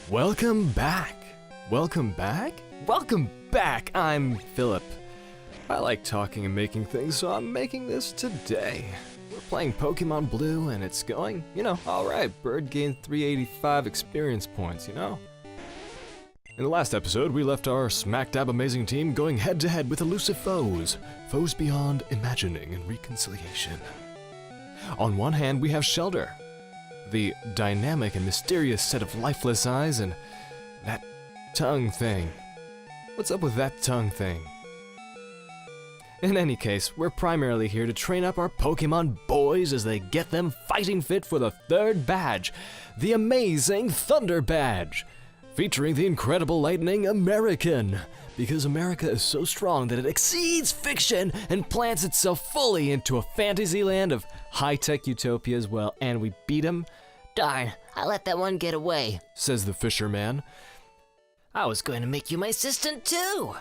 Welcome back! Welcome back? Welcome back! I'm Philip. I like talking and making things, so I'm making this today. We're playing Pokemon Blue and it's going, alright. Bird gained 385 experience points, In the last episode, we left our smack-dab amazing team going head-to-head with elusive foes. Foes beyond imagining and reconciliation. On one hand, we have Shelter, the dynamic and mysterious set of lifeless eyes, and that tongue thing. What's up with that tongue thing? In any case, we're primarily here to train up our Pokemon boys as they get them fighting fit for the third badge, the amazing Thunder Badge, featuring the incredible Lightning American, because America is so strong that it exceeds fiction and plants itself fully into a fantasy land of high-tech utopia as well, and we beat him. Darn, I let that one get away, Says the fisherman. I was going to make you my assistant too.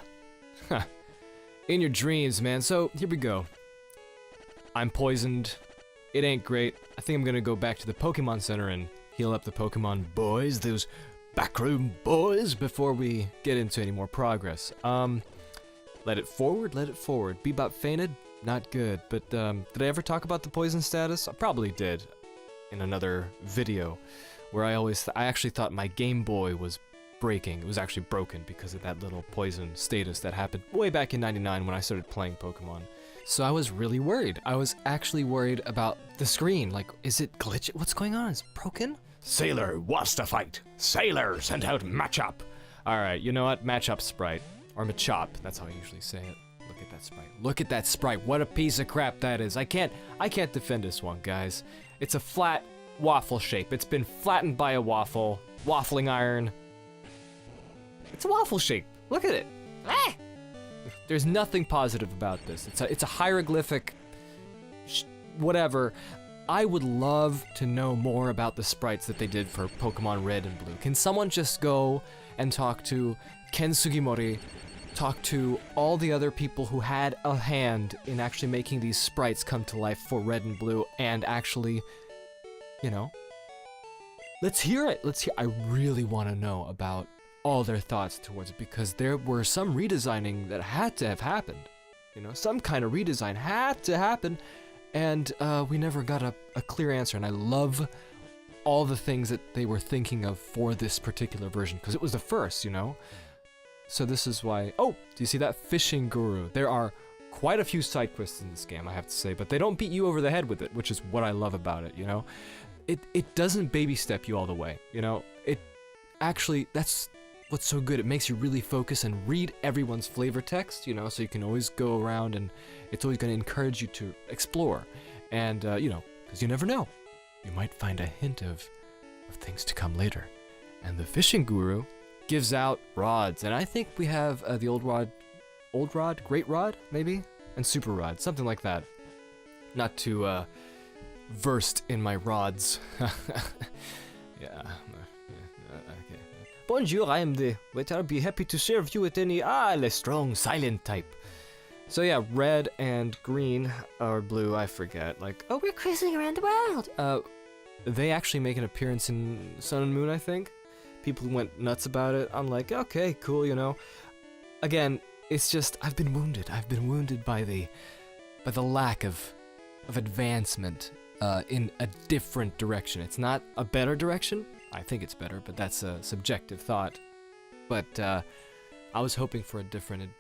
In your dreams, man. So, here we go. I'm poisoned. It ain't great. I think I'm gonna go back to the Pokemon Center and heal up the Pokemon boys, those backroom boys, before we get into any more progress. Let it forward. Bebop fainted, not good. But, did I ever talk about the poison status? I probably did in another video, where I actually thought my Game Boy was breaking. It was actually broken because of that little poison status that happened way back in '99 when I started playing Pokemon. So I was really worried. I was actually worried about the screen. Like, is it glitch? What's going on? Is it broken? Sailor wants to fight. Sailor sent out Machop. Alright, you know what? Machop sprite. Or Machop, that's how I usually say it. Look at that sprite. Look at that sprite. What a piece of crap that is. I can't defend this one, guys. It's a flat waffle shape. It's been flattened by a waffling iron. It's a waffle shape. Look at it. Ah! There's nothing positive about this. It's a hieroglyphic whatever. I would love to know more about the sprites that they did for Pokemon Red and Blue. Can someone just go and talk to Ken Sugimori, talk to all the other people who had a hand in actually making these sprites come to life for Red and Blue, and actually, let's hear it. I really want to know about all their thoughts towards it, because there were some redesigning that had to have happened. Some kind of redesign had to happen, and we never got a clear answer. And I love all the things that they were thinking of for this particular version, because it was the first, So this is why. Oh, do you see that? Fishing Guru. There are quite a few side quests in this game, I have to say, but they don't beat you over the head with it, which is what I love about it. It doesn't baby step you all the way. It actually, that's what's so good. It makes you really focus and read everyone's flavor text, so you can always go around, and it's always going to encourage you to explore. And, because you never know. You might find a hint of things to come later. And the Fishing Guru gives out rods, and I think we have the old rod, great rod, maybe? And super rod, something like that. Not too, versed in my rods. Yeah. Bonjour, I am the waiter. I'll be happy to serve you with any, the strong, silent type. So yeah, red and green, or blue, I forget. Oh, we're cruising around the world! They actually make an appearance in Sun and Moon, I think. People went nuts about it. I'm like, okay, cool, Again, it's just, I've been wounded by the lack of advancement in a different direction. It's not a better direction. I think it's better, but that's a subjective thought. But I was hoping for a different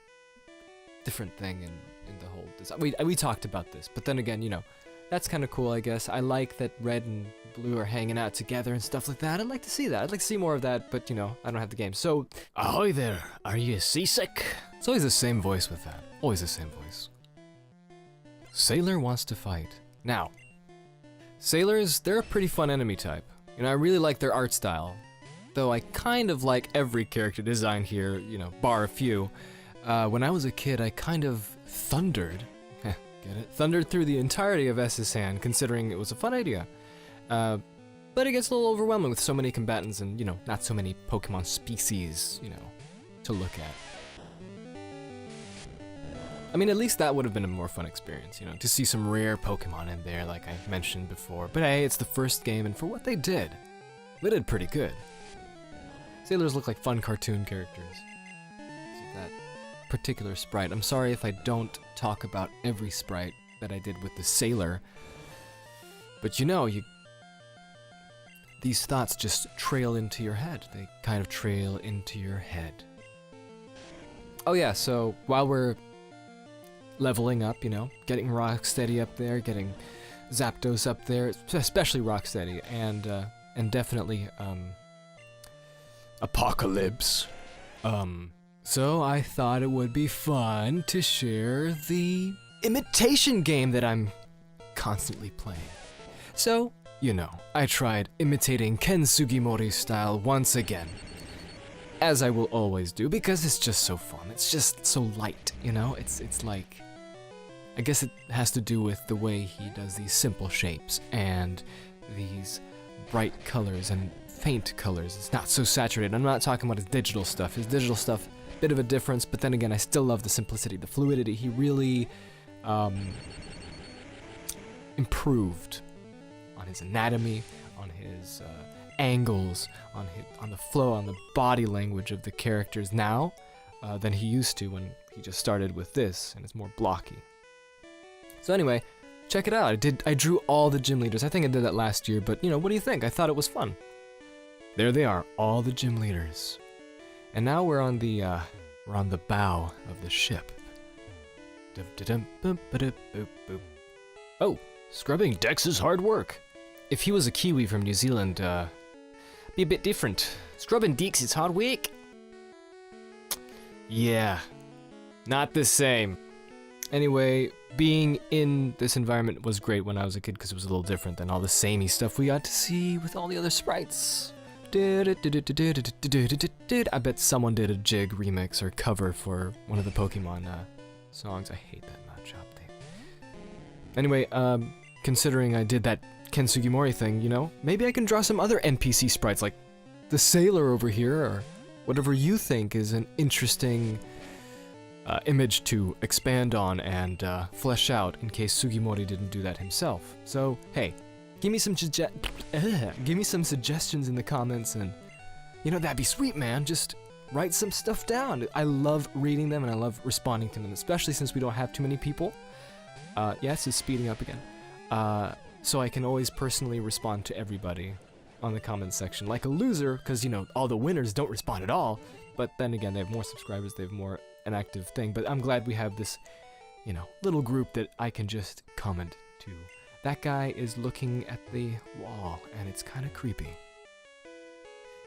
thing in the whole design. We talked about this, but then again, that's kind of cool, I guess. I like that red and blue are hanging out together and stuff like that. I'd like to see that. I'd like to see more of that, but I don't have the game. So, Ahoy there, are you seasick? It's always the same voice with that. Always the same voice. Sailor wants to fight. Now, sailors, they're a pretty fun enemy type. I really like their art style, though I kind of like every character design here, bar a few. When I was a kid, I kind of thundered, get it? Thundered through the entirety of S's hand, considering it was a fun idea. But it gets a little overwhelming with so many combatants and, not so many Pokemon species, to look at. I mean, at least that would have been a more fun experience, to see some rare Pokemon in there, like I mentioned before. But hey, it's the first game, and for what they did pretty good. Sailors look like fun cartoon characters. So that particular sprite. I'm sorry if I don't talk about every sprite that I did with the sailor. But you know, these thoughts just trail into your head. They kind of trail into your head. Oh yeah, so while we're leveling up, you know, getting Rocksteady up there, getting Zapdos up there, especially Rocksteady, and definitely Apocalypse. So I thought it would be fun to share the imitation game that I'm constantly playing. So, you know, I tried imitating Ken Sugimori's style once again. As I will always do, because it's just so fun. It's just so light, you know? It's like... I guess it has to do with the way he does these simple shapes and these bright colors and faint colors. It's not so saturated. I'm not talking about his digital stuff. His digital stuff, bit of a difference, but then again, I still love the simplicity, the fluidity. He really improved on his anatomy, on his angles, on the flow, on the body language of the characters now than he used to when he just started with this, and it's more blocky. So anyway, check it out. I drew all the gym leaders. I think I did that last year, but you know, what do you think? I thought it was fun. There they are, all the gym leaders. And now we're on the bow of the ship. Oh, scrubbing decks is hard work. If he was a Kiwi from New Zealand, be a bit different. Scrubbing dicks is hard work. Yeah, not the same. Anyway, being in this environment was great when I was a kid because it was a little different than all the samey stuff we got to see with all the other sprites. I bet someone did a Jig remix or cover for one of the Pokemon songs. I hate that matchup thing. Anyway, considering I did that Ken Sugimori thing, you know, maybe I can draw some other NPC sprites like the sailor over here or whatever you think is an interesting image to expand on and flesh out in case Sugimori didn't do that himself. So, hey, give me some suggestions in the comments and, you know, that'd be sweet, man. Just write some stuff down. I love reading them and I love responding to them, especially since we don't have too many people. Yes, it's speeding up again. So I can always personally respond to everybody on the comments section like a loser because, you know, all the winners don't respond at all. But then again, they have more subscribers, they have more an active thing. But I'm glad we have this, you know, little group that I can just comment to. That guy is looking at the wall, and it's kind of creepy.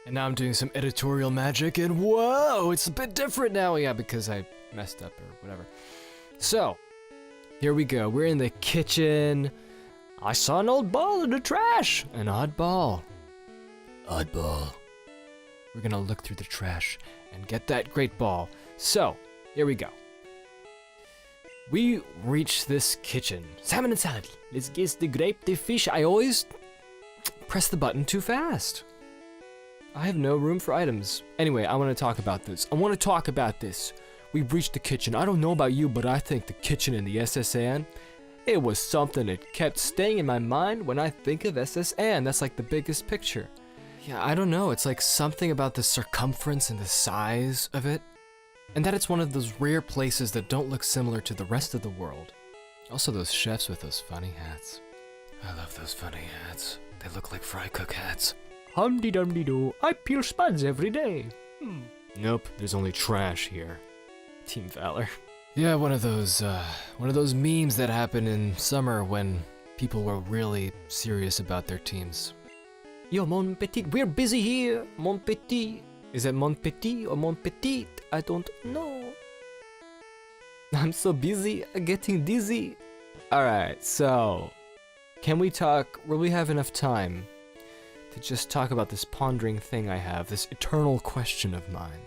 And now I'm doing some editorial magic, and whoa, it's a bit different now. Yeah, because I messed up or whatever. So, here we go. We're in the kitchen. I saw an old ball in the trash. An odd ball. Oddball. We're gonna look through the trash and get that great ball. So, here we go. We reach this kitchen. Salmon and salad. Let's get the grape, the fish. I always press the button too fast. I have no room for items. Anyway, I want to talk about this. We've reached the kitchen. I don't know about you, but I think the kitchen in the SSN, it was something that kept staying in my mind when I think of SSN. That's like the biggest picture. Yeah, I don't know. It's like something about the circumference and the size of it. And that it's one of those rare places that don't look similar to the rest of the world. Also those chefs with those funny hats. I love those funny hats. They look like fry cook hats. Hum-de-dum-de-doo, I peel spuds every day. Nope, there's only trash here. Team Valor. Yeah, one of those memes that happened in summer when people were really serious about their teams. Yo, mon petit, we're busy here, mon petit. Is it mon petit or mon petit? I don't know. I'm so busy, getting dizzy. Alright, so, can we talk, will we have enough time to just talk about this pondering thing I have, this eternal question of mine?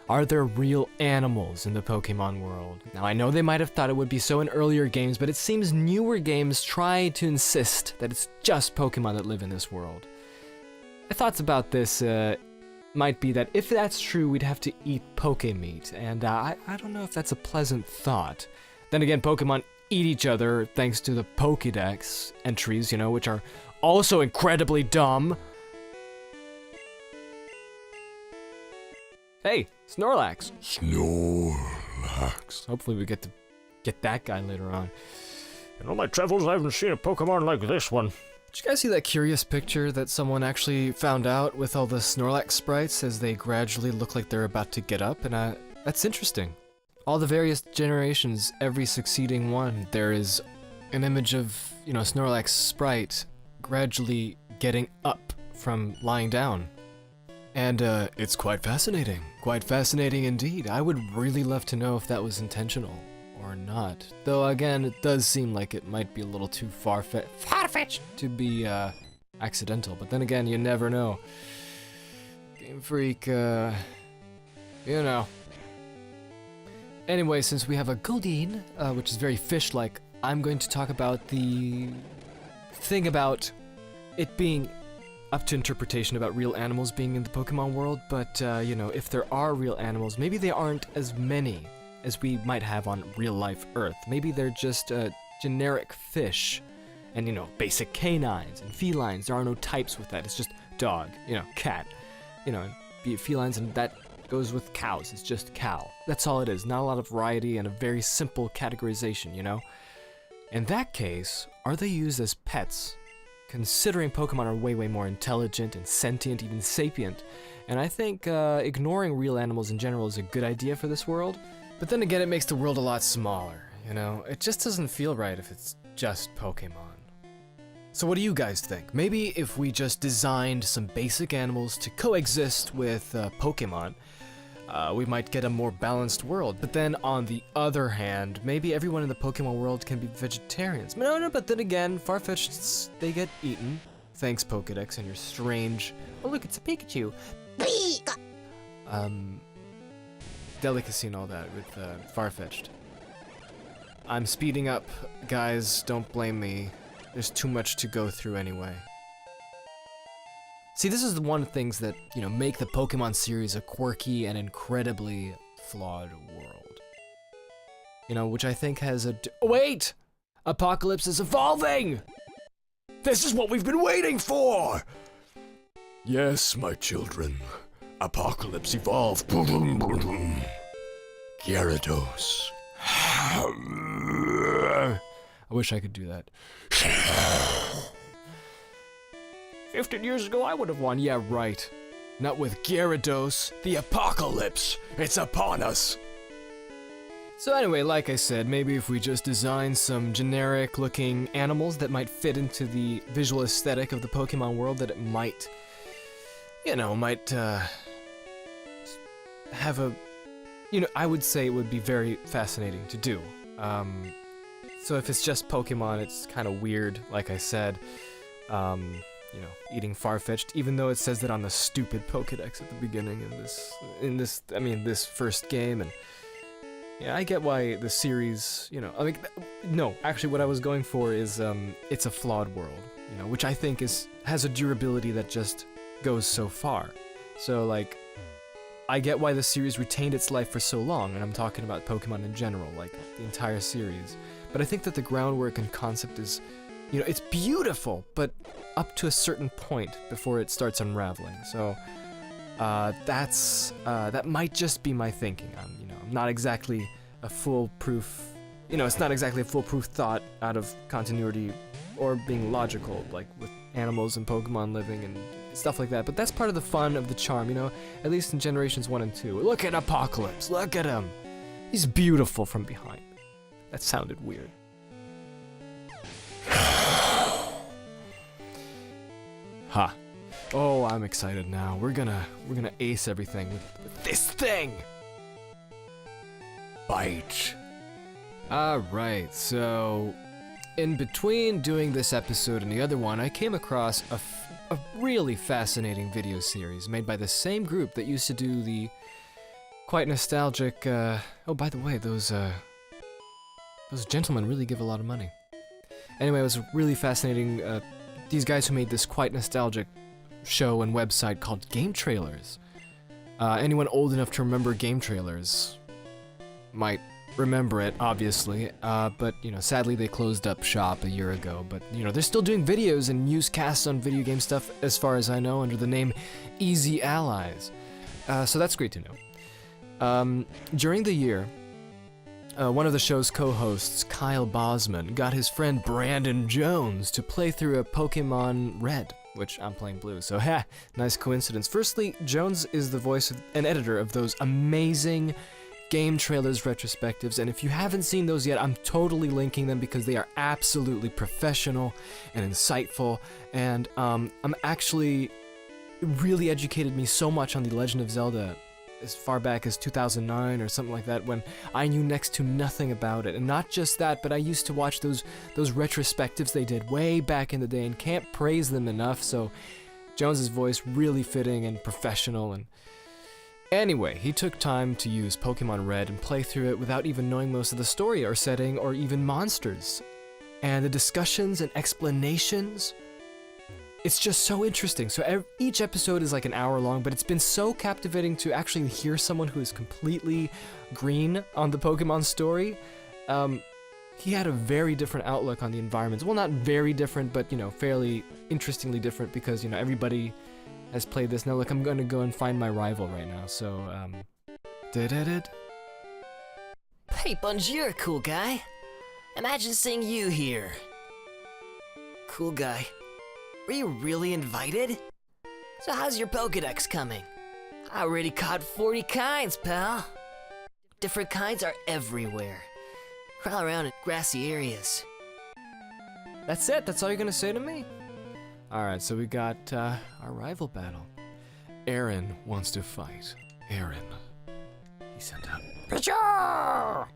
Are there real animals in the Pokemon world? Now, I know they might have thought it would be so in earlier games, but it seems newer games try to insist that it's just Pokemon that live in this world. My thoughts about this might be that if that's true, we'd have to eat Poke meat, and I don't know if that's a pleasant thought. Then again, Pokemon eat each other thanks to the Pokédex entries, you know, which are also incredibly dumb. Hey, Snorlax. Snorlax. Hopefully we get to get that guy later on. In all my travels, I haven't seen a Pokemon like this one. Did you guys see that curious picture that someone actually found out with all the Snorlax sprites as they gradually look like they're about to get up? And that's interesting. All the various generations, every succeeding one, there is an image of, Snorlax sprite gradually getting up from lying down. And it's quite fascinating. Quite fascinating indeed. I would really love to know if that was intentional or not. Though again, it does seem like it might be a little too far-fetched to be accidental. But then again, you never know. Game Freak, Anyway, since we have a Goldeen, which is very fish-like, I'm going to talk about the thing about it being up to interpretation about real animals being in the Pokemon world, but, if there are real animals, maybe they aren't as many as we might have on real-life Earth. Maybe they're just generic fish, and, basic canines and felines. There are no types with that. It's just dog, cat, be it felines, and that goes with cows. It's just cow. That's all it is. Not a lot of variety and a very simple categorization, In that case, are they used as pets? Considering Pokemon are way, way more intelligent and sentient, even sapient. And I think ignoring real animals in general is a good idea for this world. But then again, it makes the world a lot smaller, It just doesn't feel right if it's just Pokemon. So what do you guys think? Maybe if we just designed some basic animals to coexist with Pokemon, we might get a more balanced world. But then on the other hand, maybe everyone in the Pokemon world can be vegetarians. No, but then again, Farfetch'd, they get eaten. Thanks, Pokedex, and your strange... Oh, look, it's a Pikachu. Delicacy and all that with Farfetch'd. I'm speeding up, guys, don't blame me. There's too much to go through anyway. See, this is the one of the things that, make the Pokemon series a quirky and incredibly flawed world. Which I think has a... Wait! Apocalypse is evolving! This is what we've been waiting for! Yes, my children. Apocalypse evolved. Gyarados. I wish I could do that. 15 years ago, I would have won. Yeah, right. Not with Gyarados. The apocalypse! It's upon us! So anyway, like I said, maybe if we just design some generic-looking animals that might fit into the visual aesthetic of the Pokemon world, that it might, have a... I would say it would be very fascinating to do. So if it's just Pokemon, it's kind of weird, like I said. Eating Farfetch'd, even though it says that on the stupid Pokedex at the beginning of this first game, and yeah, I get why the series, no, actually what I was going for is, it's a flawed world, which I think has a durability that just goes so far. So, I get why the series retained its life for so long, and I'm talking about Pokemon in general, the entire series. But I think that the groundwork and concept is, it's beautiful, but up to a certain point before it starts unraveling. So that might just be my thinking. I'm not exactly a foolproof, it's not exactly a foolproof thought out of continuity or being logical, like with animals and Pokemon living and stuff like that. But that's part of the fun of the charm, at least in Generations 1 and 2. Look at Apocalypse, look at him. He's beautiful from behind. That sounded weird. Ha. Oh, I'm excited now. We're gonna ace everything with this thing. Bite. Alright, so in between doing this episode and the other one, I came across a really fascinating video series made by the same group that used to do the quite nostalgic, oh, by the way, those gentlemen really give a lot of money. Anyway, it was really fascinating. These guys who made this quite nostalgic show and website called Game Trailers. Anyone old enough to remember Game Trailers might remember it, obviously, but, sadly they closed up shop a year ago, but, they're still doing videos and newscasts on video game stuff, as far as I know, under the name Easy Allies. So that's great to know. During the year, one of the show's co-hosts, Kyle Bosman, got his friend Brandon Jones to play through a Pokémon Red, which I'm playing Blue, so nice coincidence. Firstly, Jones is the voice and editor of those amazing game trailers retrospectives, and if you haven't seen those yet, I'm totally linking them because they are absolutely professional and insightful, and I'm actually really educated me so much on The Legend of Zelda as far back as 2009 or something like that, when I knew next to nothing about it. And not just that, but I used to watch those retrospectives they did way back in the day and can't praise them enough. So Jones's voice really fitting and professional. And anyway, he took time to use Pokemon Red and play through it without even knowing most of the story or setting or even monsters. And the discussions and explanations, it's just so interesting. So each episode is like an hour long, but it's been so captivating to actually hear someone who is completely green on the Pokemon story. He had a very different outlook on the environments. Well, not very different, but, fairly interestingly different because, everybody has played this. Now, look, I'm going to go and find my rival right now, so, Hey, Bunge, you're a cool guy. Imagine seeing you here. Cool guy. Were you really invited? So how's your Pokedex coming? I already caught 40 kinds, pal. Different kinds are everywhere. Crawl around in grassy areas. That's it? That's all you're gonna say to me? Alright, so we got our rival battle. Aaron wants to fight. Aaron. He sent out Pikachu!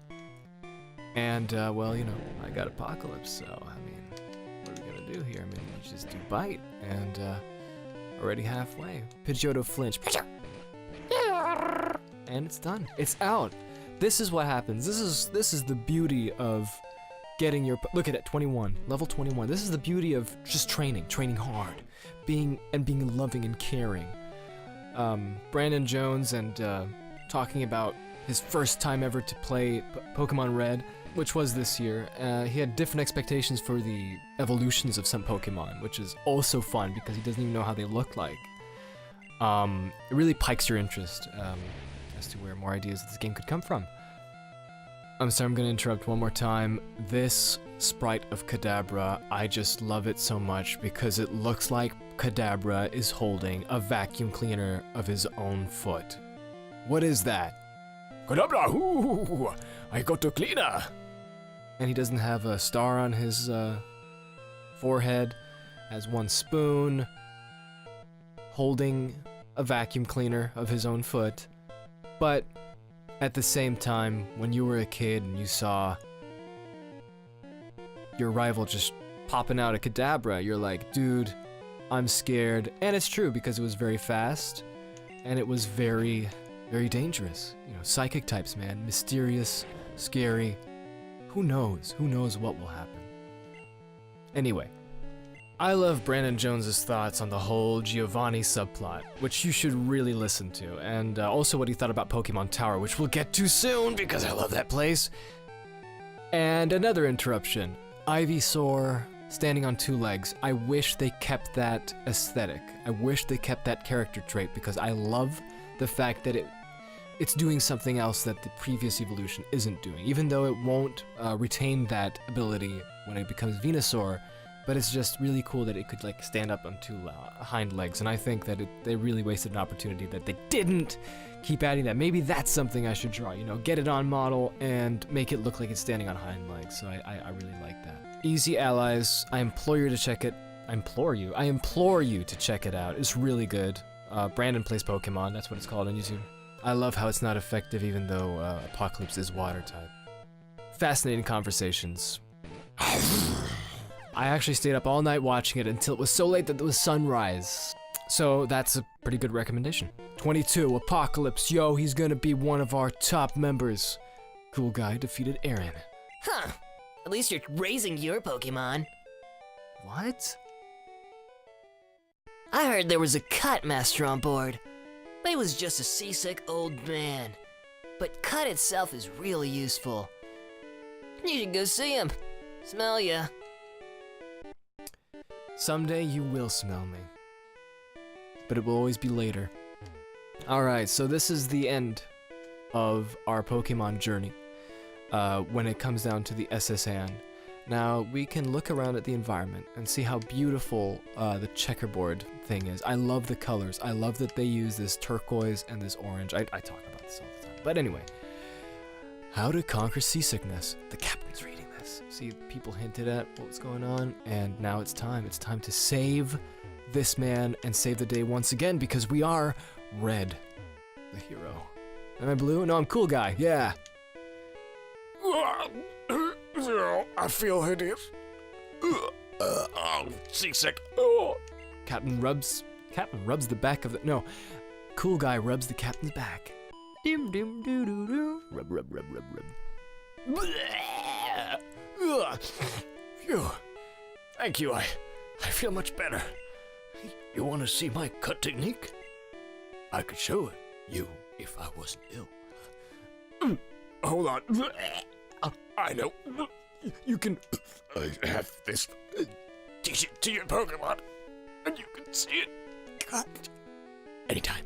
And, well, I got Apocalypse, so, what are we gonna do here? We just do Bite, and, already halfway. Pidgeotto flinch. And it's done. It's out. This is what happens. This is the beauty of getting your... Look at it, 21. Level 21. This is the beauty of just training hard. Being loving and caring. Brandon Jones and, talking about his first time ever to play Pokemon Red, which was this year. He had different expectations for the evolutions of some Pokemon, which is also fun because he doesn't even know how they look like. It really pikes your interest as to where more ideas of this game could come from. I'm sorry, I'm going to interrupt one more time. This sprite of Kadabra, I just love it so much because it looks like Kadabra is holding a vacuum cleaner of his own foot. What is that? Kadabra, ooh, I got a cleaner. And he doesn't have a star on his forehead, has one spoon, holding a vacuum cleaner of his own foot. But at the same time, when you were a kid and you saw your rival just popping out a Kadabra, you're like, dude, I'm scared. And it's true because it was very fast and it was very, very dangerous. Psychic types, man, mysterious, scary. Who knows? Who knows what will happen? Anyway, I love Brandon Jones's thoughts on the whole Giovanni subplot, which you should really listen to, and also what he thought about Pokemon Tower, which we'll get to soon because I love that place. And another interruption, Ivysaur standing on two legs. I wish they kept that aesthetic. I wish they kept that character trait because I love the fact that it's doing something else that the previous evolution isn't doing, even though it won't retain that ability when it becomes Venusaur, but it's just really cool that it could stand up on two hind legs, and I think that they really wasted an opportunity that they didn't keep adding that. Maybe that's something I should draw, get it on model and make it look like it's standing on hind legs, so I really like that. Easy Allies, I implore you to check it. I implore you to check it out. It's really good. Brandon Plays Pokemon, that's what it's called on YouTube. I love how it's not effective even though Apocalypse is water type. Fascinating conversations. I actually stayed up all night watching it until it was so late that it was sunrise. So that's a pretty good recommendation. 22, Apocalypse, yo, he's gonna be one of our top members. Cool guy defeated Aaron. Huh. At least you're raising your Pokemon. What? I heard there was a Cut Master on board. But he was just a seasick old man. But Cut itself is really useful. You should go see him. Smell ya. Someday you will smell me. But it will always be later. Alright, so this is the end of our Pokemon journey when it comes down to the SSN. Now, we can look around at the environment and see how beautiful the checkerboard thing is. I love the colors. I love that they use this turquoise and this orange. I talk about this all the time. But anyway, how to conquer seasickness. The captain's reading this. See, people hinted at what was going on, and now it's time. It's time to save this man and save the day once again, because we are Red, the hero. Am I blue? No, I'm cool guy. Yeah. I feel hideous. I'm seasick. Captain rubs the back of the, no, cool guy rubs the captain's back. Dim dim doo doo doo. Rub rub rub rub rub. Phew. Thank you. I feel much better. You want to see my cut technique? I could show it you if I wasn't ill. Hold on. I know. You can have this. Teach it to your Pokemon, and you can see it. Anytime.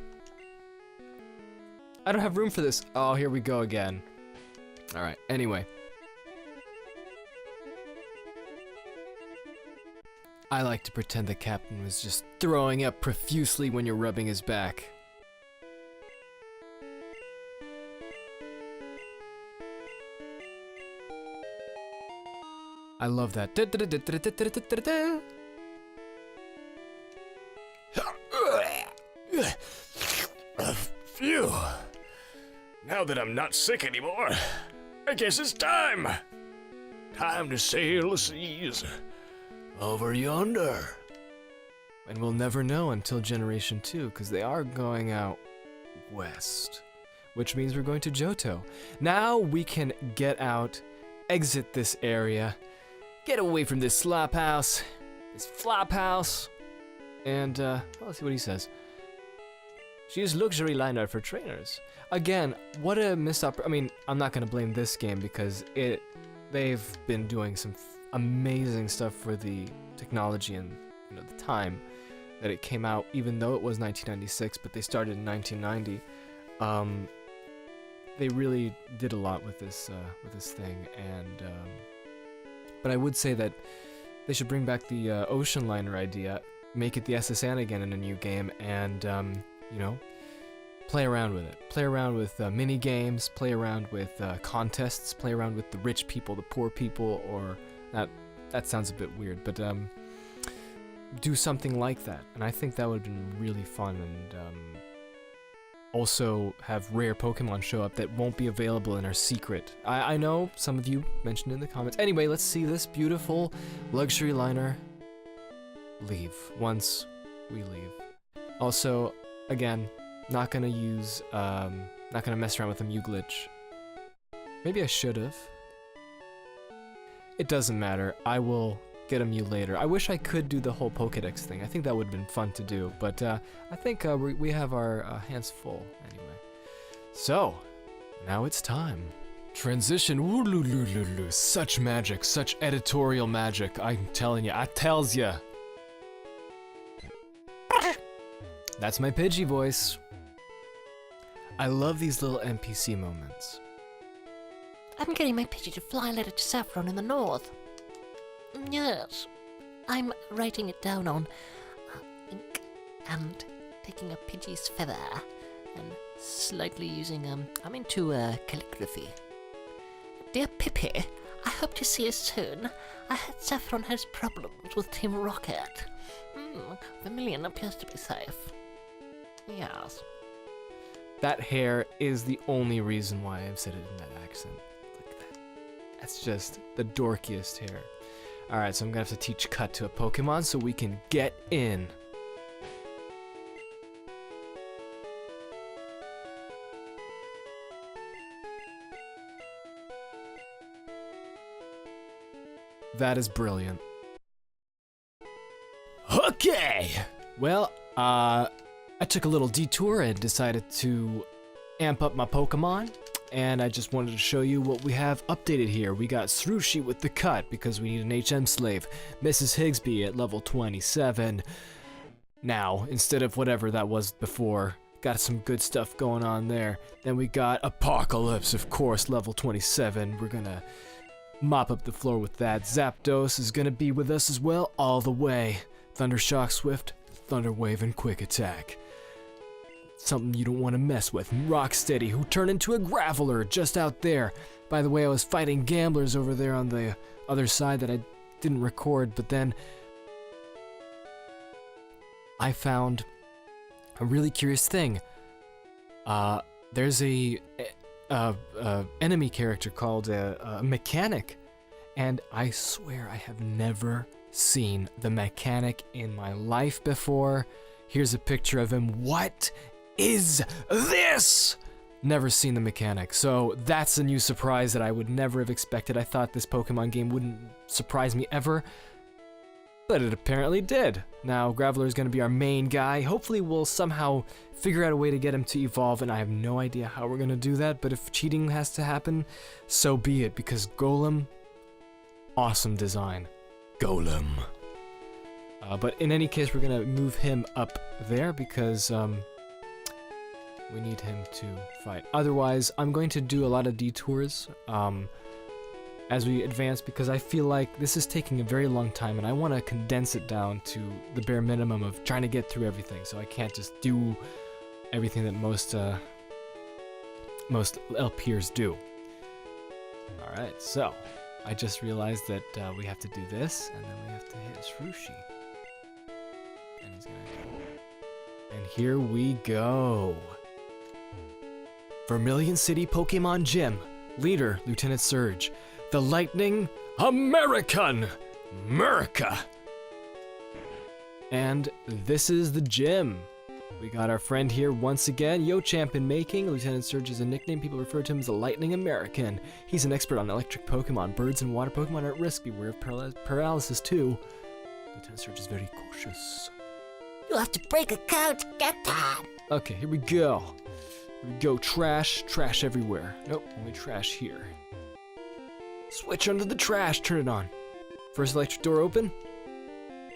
I don't have room for this. Oh, here we go again. All right. Anyway. I like to pretend the captain was just throwing up profusely when you're rubbing his back. I love that. Phew. Now that I'm not sick anymore, I guess it's time. Time to sail the seas over yonder. And we'll never know until Generation 2, because they are going out west. Which means we're going to Johto. Now we can get out, exit this area, get away from this slop house, this flop house, and well, let's see what he says. She is luxury liner for trainers. Again, what a missed I mean, I'm not gonna blame this game because they've been doing some amazing stuff for the technology and the time that it came out, even though it was 1996, but they started in 1990. They really did a lot with this thing, and but I would say that they should bring back the ocean liner idea, make it the SSN again in a new game, and play around with it. Play around with mini games, play around with contests, play around with the rich people, the poor people, or that sounds a bit weird, but do something like that. And I think that would have been really fun, and also have rare Pokemon show up that won't be available and are secret. I know some of you mentioned in the comments. Anyway, let's see this beautiful luxury liner leave once we leave. Also, again, not gonna mess around with the Mew glitch. Maybe I should have. It doesn't matter. I will get a Mew later. I wish I could do the whole Pokédex thing. I think that would have been fun to do, but I think we have our hands full anyway. So, now it's time. Transition. Woo-loo-loo-loo-loo. Such magic, such editorial magic. I'm telling you, I tells ya. That's my Pidgey voice. I love these little NPC moments. I'm getting my Pidgey to fly a letter to Saffron in the north. Yes, I'm writing it down on ink and taking a Pidgey's feather and slightly using, I'm into calligraphy. Dear Pippi, I hope to see you soon. I heard Saffron has problems with Team Rocket. Vermilion appears to be safe. Yes. That hair is the only reason why I've said it in that accent. Look at that. That's just the dorkiest hair. Alright, so I'm gonna have to teach Cut to a Pokemon so we can get in. That is brilliant. Okay! Well, I took a little detour and decided to amp up my Pokemon, and I just wanted to show you what we have updated here. We got Srushi with the Cut because we need an HM slave, Mrs. Higsby at level 27 now, instead of whatever that was before, Got some good stuff going on there. Then we got Apocalypse, of course, level 27. We're gonna mop up the floor with that. Zapdos is gonna be with us as well, all the way. Thundershock, Swift, Thunder Wave, and Quick Attack. Something you don't want to mess with. Rocksteady, who turned into a Graveler just out there. By the way, I was fighting gamblers over there on the other side that I didn't record, but then I found a really curious thing. There's a enemy character called a mechanic, and I swear I have never seen the mechanic in my life before. Here's a picture of him. What is this? Never seen the mechanic, so that's a new surprise that I would never have expected. I thought this Pokemon game wouldn't surprise me ever, but it apparently did. Now, Graveler is going to be our main guy. Hopefully we'll somehow figure out a way to get him to evolve, and I have no idea how we're going to do that, but if cheating has to happen, so be it, because Golem, awesome design. Golem. But in any case, we're going to move him up there, because we need him to fight. Otherwise, I'm going to do a lot of detours as we advance, because I feel like this is taking a very long time and I want to condense it down to the bare minimum of trying to get through everything, so I can't just do everything that most LPers do. Alright, so I just realized that we have to do this, and then we have to hit Shrushi. And he's gonna go. And here we go. Vermilion City Pokemon Gym. Leader, Lieutenant Surge. The Lightning American! America! And this is the gym. We got our friend here once again, Yo Champ in making. Lieutenant Surge is a nickname. People refer to him as the Lightning American. He's an expert on electric Pokemon. Birds and water Pokemon are at risk. Beware of paralysis too. Lieutenant Surge is very cautious. You'll have to break a cow to get that. Okay, here we go. Here we go. Trash. Trash everywhere. Nope, only trash here. Switch under the trash. Turn it on. First electric door open.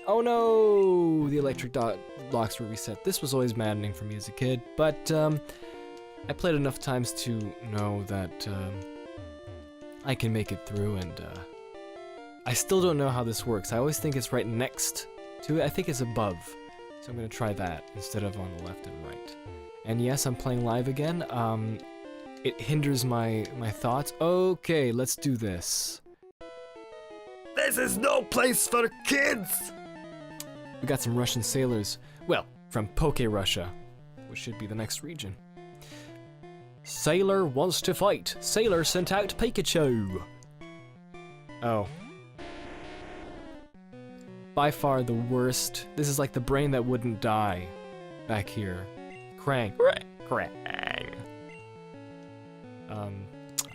Oh no! The electric locks were reset. This was always maddening for me as a kid, but I played enough times to know that I can make it through, and I still don't know how this works. I always think it's right next to it. I think it's above. So I'm going to try that instead of on the left and right. And yes, I'm playing live again. It hinders my thoughts. Okay, let's do this. This is no place for kids! We got some Russian sailors. Well, from Poke Russia, which should be the next region. Sailor wants to fight. Sailor sent out Pikachu. Oh. By far the worst. This is like the brain that wouldn't die. Back here. Krang. Krang.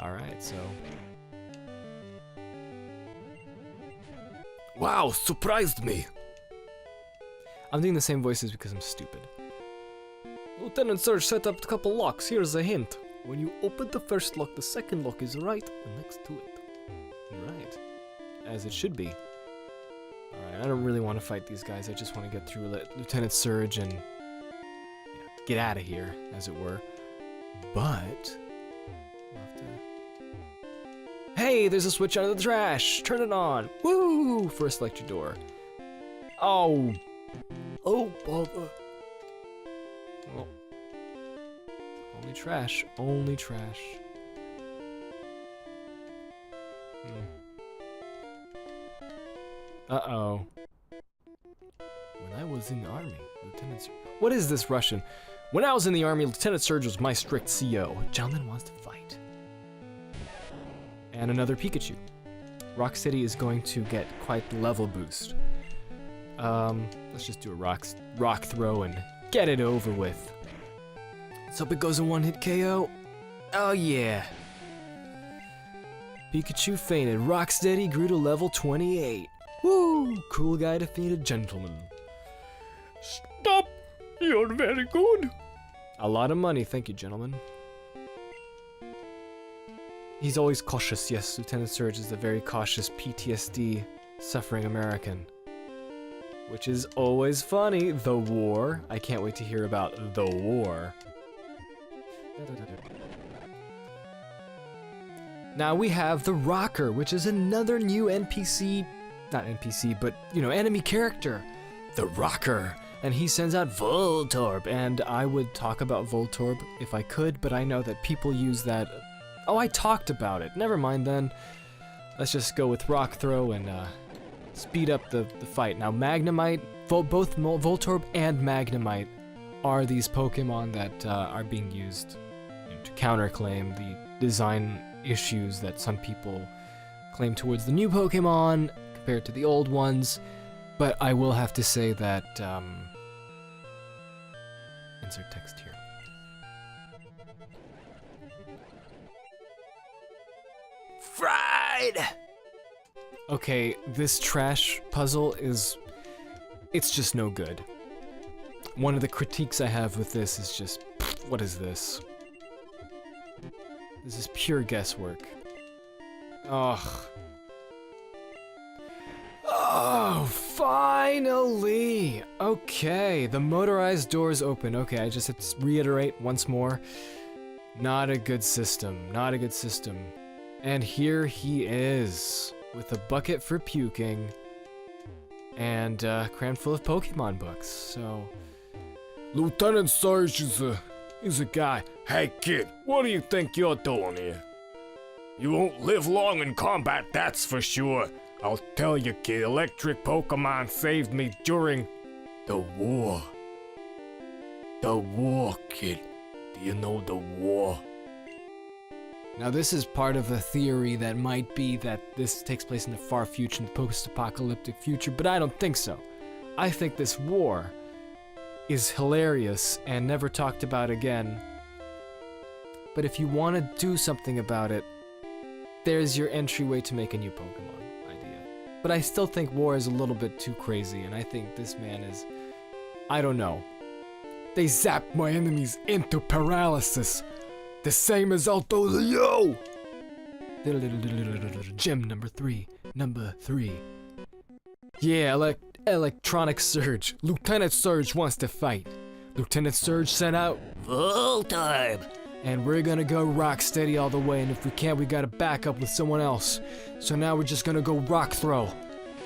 Alright, so. Wow, surprised me. I'm doing the same voices because I'm stupid. Lieutenant Surge set up a couple locks. Here's a hint. When you open the first lock, the second lock is right next to it. Right. As it should be. Alright, I don't really want to fight these guys. I just want to get through Lieutenant Surge and get out of here, as it were. But we'll have to... Hey, there's a switch under the trash. Turn it on. Woo! First electric door. Oh. Oh, bother. Oh. Only trash. Only trash. Uh-oh. When I was in the army, Lieutenant Surge... What is this Russian? When I was in the army, Lieutenant Surge was my strict CO. A gentleman wants to fight. And another Pikachu. Rock City is going to get quite the level boost. Let's just do a rock throw and get it over with. Let's hope it goes a one-hit KO. Oh yeah. Pikachu fainted. Rocksteady grew to level 28. Woo! Cool guy defeated gentleman. Stop! You're very good. A lot of money, thank you, gentlemen. He's always cautious, yes. Lieutenant Surge is a very cautious PTSD suffering American. which is always funny. The war. I can't wait to hear about the war. Now we have the Rocker, which is another new NPC, not NPC, but, you know, enemy character. The Rocker. And he sends out Voltorb, and I would talk about Voltorb if I could, but I know that people use that. Oh, I talked about it. Never mind then. Let's just go with Rock Throw and speed up the fight. Now, Magnemite, both Voltorb and Magnemite are these Pokemon that are being used, you know, to counterclaim the design issues that some people claim towards the new Pokemon compared to the old ones. But I will have to say that, insert text here. Fried! Okay, this trash puzzle it's just no good. One of the critiques I have with this is just, what is this? This is pure guesswork. Ugh. Oh, finally! Okay, the motorized doors open. Okay, I just have to reiterate once more. Not a good system. Not a good system. And here he is, with a bucket for puking, and a crammed full of Pokemon books, so... Lieutenant Surge is a guy. Hey kid, what do you think you're doing here? You won't live long in combat, that's for sure. I'll tell you, kid, electric Pokemon saved me during the war. The war, kid. Do you know the war? Now this is part of a theory that might be that this takes place in the far future, in the post-apocalyptic future, but I don't think so. I think this war is hilarious and never talked about again. But if you want to do something about it, there's your entryway to make a new Pokemon idea. But I still think war is a little bit too crazy, and I think this man is... I don't know. They zapped my enemies into paralysis. The same as I'll do to you! Gem number 3. Number 3. Yeah, Electronic Surge. Lieutenant Surge wants to fight. Lieutenant Surge sent out Voltorb! and we're gonna go rock steady all the way, and if we can't, we gotta back up with someone else. So now we're just gonna go Rock Throw.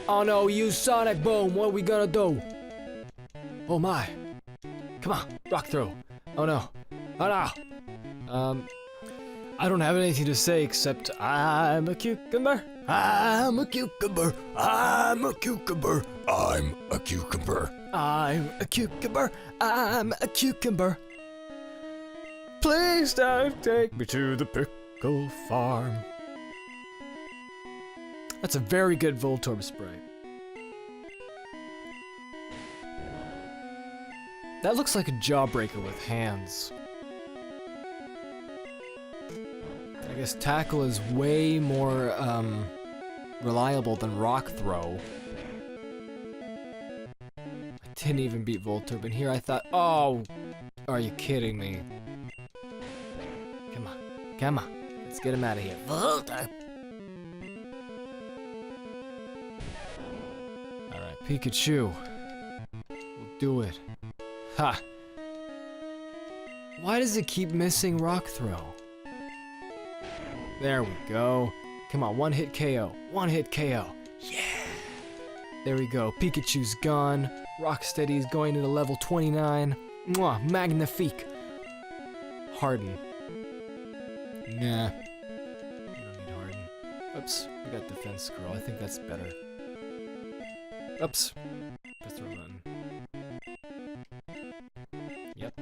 Oh no, use Sonic Boom, what are we gonna do? Oh my. Come on, Rock Throw. Oh no. Oh no. I don't have anything to say except I'm a cucumber. I'm a cucumber. I'm a cucumber. I'm a cucumber. I'm a cucumber. I'm a cucumber. Please don't take me to the pickle farm. That's a very good Voltorb sprite. That looks like a Jawbreaker with hands. I guess Tackle is way more reliable than Rock Throw. I didn't even beat Voltorb, and here I thought, oh, are you kidding me? Come on, come on, let's get him out of here. Voltorb! Alright, Pikachu. We'll do it. Ha! Why does it keep missing Rock Throw? There we go. Come on, one hit KO. One hit KO. Yeah! There we go. Pikachu's gone. Rocksteady's going into level 29. Mwah! Magnifique. Harden. Nah. We don't need Harden. Oops. We got Defense Scroll. I think that's better. Oops. Press the wrong button. Yep.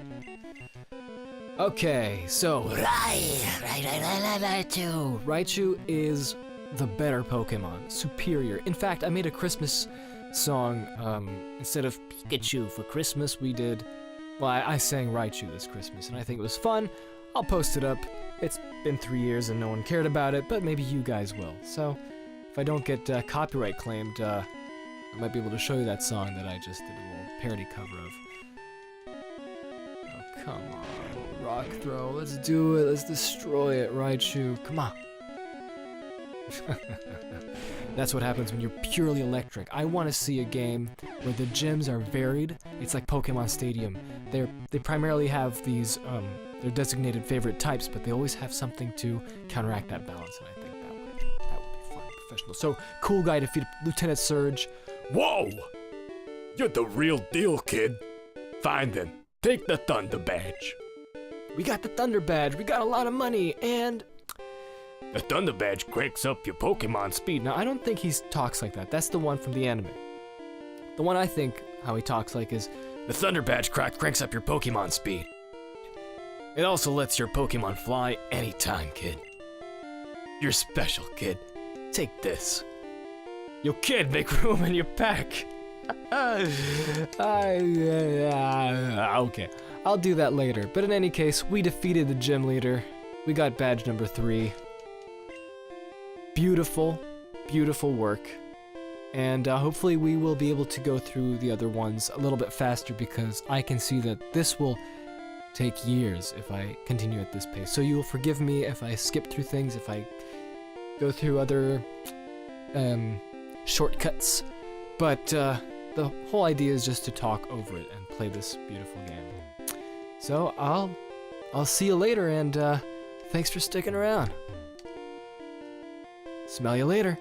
Okay, so Raichu is the better Pokemon, superior. In fact, I made a Christmas song. Instead of Pikachu for Christmas, we did. Well, I sang Raichu this Christmas, and I think it was fun. I'll post it up. It's been 3 years and no one cared about it, but maybe you guys will. So, if I don't get copyright claimed, I might be able to show you that song that I just did a little parody cover of. Oh, come on. Rock Throw. Let's do it. Let's destroy it, Raichu. Come on. That's what happens when you're purely electric. I want to see a game where the gyms are varied. It's like Pokemon Stadium. They primarily have these their designated favorite types, but they always have something to counteract that balance, and I think that would be fun, professional. So, Cool Guy defeated Lieutenant Surge. Whoa! You're the real deal, kid. Fine then, take the Thunder Badge. We got the Thunder Badge. We got a lot of money, and The Thunder Badge cranks up your Pokemon speed. now I don't think he talks like that. That's the one from the anime. The one I think how he talks like is, The Thunder Badge cranks up your Pokemon speed. It also lets your Pokemon fly anytime, kid. You're special, kid. Take this. Yo, kid, make room in your pack. okay, I'll do that later. But in any case, we defeated the gym leader. We got badge number 3. Beautiful, beautiful work. And hopefully we will be able to go through the other ones a little bit faster, because I can see that this will take years if I continue at this pace. So you will forgive me if I skip through things, if I go through other shortcuts. But the whole idea is just to talk over it and play this beautiful game. So I'll see you later, and thanks for sticking around. Smell you later.